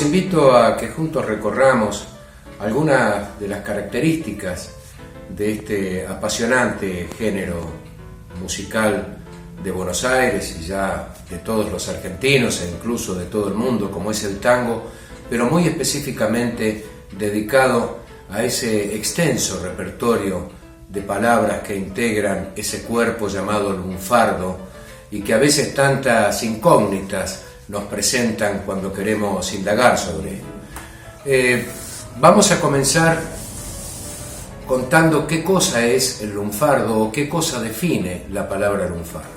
los invito a que juntos recorramos algunas de las características de este apasionante género musical de Buenos Aires y ya de todos los argentinos e incluso de todo el mundo, como es el tango, pero muy específicamente dedicado a ese extenso repertorio de palabras que integran ese cuerpo llamado lunfardo y que a veces tantas incógnitas nos presentan cuando queremos indagar sobre él. Vamos a comenzar contando qué cosa es el lunfardo o qué cosa define la palabra lunfardo.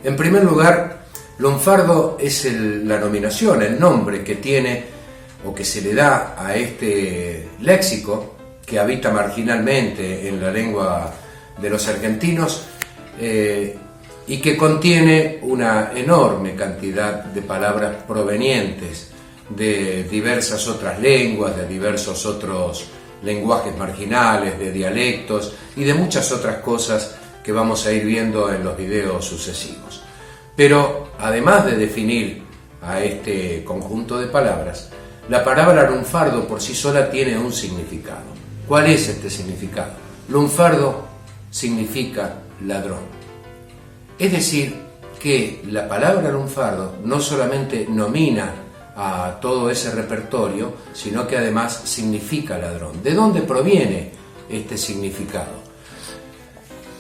En primer lugar, lunfardo es la nominación, el nombre que tiene o que se le da a este léxico que habita marginalmente en la lengua de los argentinos y que contiene una enorme cantidad de palabras provenientes de diversas otras lenguas, de diversos otros lenguajes marginales, de dialectos y de muchas otras cosas que vamos a ir viendo en los videos sucesivos. Pero además de definir a este conjunto de palabras, la palabra lunfardo por sí sola tiene un significado. ¿Cuál es este significado? Lunfardo significa ladrón. Es decir, que la palabra lunfardo no solamente nomina a todo ese repertorio, sino que además significa ladrón. ¿De dónde proviene este significado?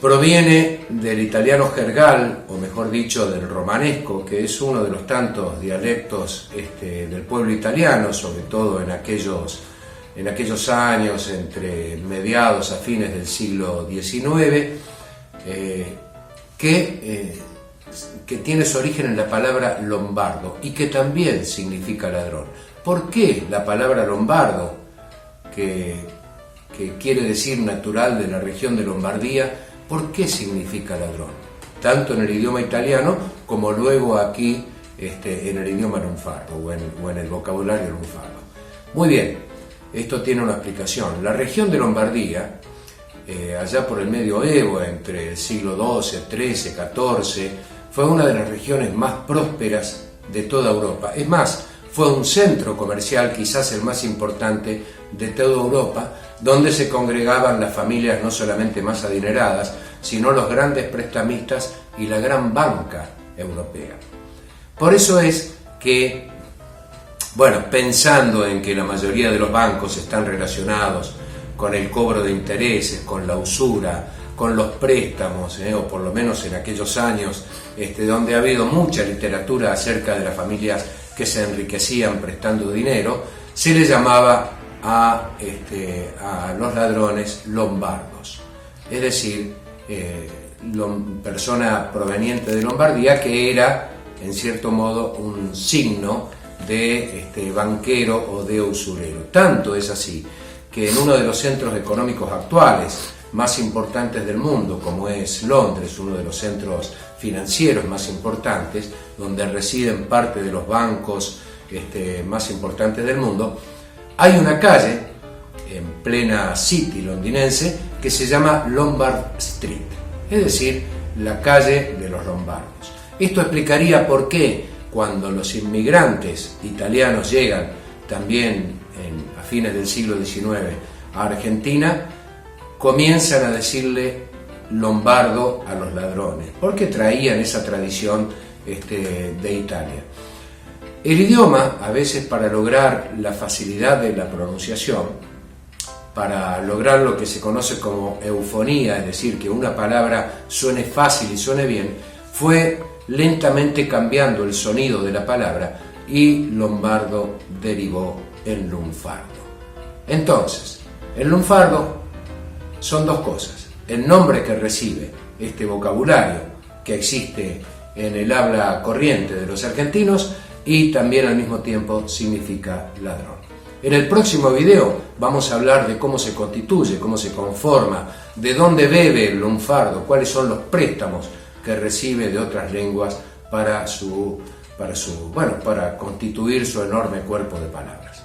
Proviene del italiano jergal, o mejor dicho, del romanesco, que es uno de los tantos dialectos del pueblo italiano, sobre todo en aquellos años entre mediados a fines del siglo XIX, que tiene su origen en la palabra lombardo y que también significa ladrón. ¿Por qué la palabra lombardo, que quiere decir natural de la región de Lombardía, por qué significa ladrón? Tanto en el idioma italiano como luego aquí en el idioma lunfardo o en el vocabulario lunfardo. Muy bien, esto tiene una explicación. La región de Lombardía, allá por el medioevo, entre el siglo XII, XIII, XIV, fue una de las regiones más prósperas de toda Europa. Es más, fue un centro comercial, quizás el más importante de toda Europa, donde se congregaban las familias no solamente más adineradas, sino los grandes prestamistas y la gran banca europea. Por eso es que, pensando en que la mayoría de los bancos están relacionados con el cobro de intereses, con la usura, con los préstamos, o por lo menos en aquellos años donde ha habido mucha literatura acerca de las familias que se enriquecían prestando dinero, se le llamaba a los ladrones lombardos, es decir, persona proveniente de Lombardía, que era en cierto modo un signo de banquero o de usurero. Tanto es así que en uno de los centros económicos actuales más importantes del mundo, como es Londres, uno de los centros financieros más importantes, donde residen parte de los bancos más importantes del mundo, hay una calle en plena City londinense que se llama Lombard Street, es decir, la calle de los lombardos. Esto explicaría por qué cuando los inmigrantes italianos llegan también a fines del siglo XIX a Argentina, comienzan a decirle lombardo a los ladrones, porque traían esa tradición de Italia. El idioma, a veces para lograr la facilidad de la pronunciación, para lograr lo que se conoce como eufonía, es decir, que una palabra suene fácil y suene bien, fue lentamente cambiando el sonido de la palabra y lombardo derivó en lunfardo. Entonces, el lunfardo son dos cosas: el nombre que recibe este vocabulario que existe en el habla corriente de los argentinos y también al mismo tiempo significa ladrón. En el próximo video vamos a hablar de cómo se constituye, cómo se conforma, de dónde bebe el lunfardo, cuáles son los préstamos que recibe de otras lenguas para constituir su enorme cuerpo de palabras.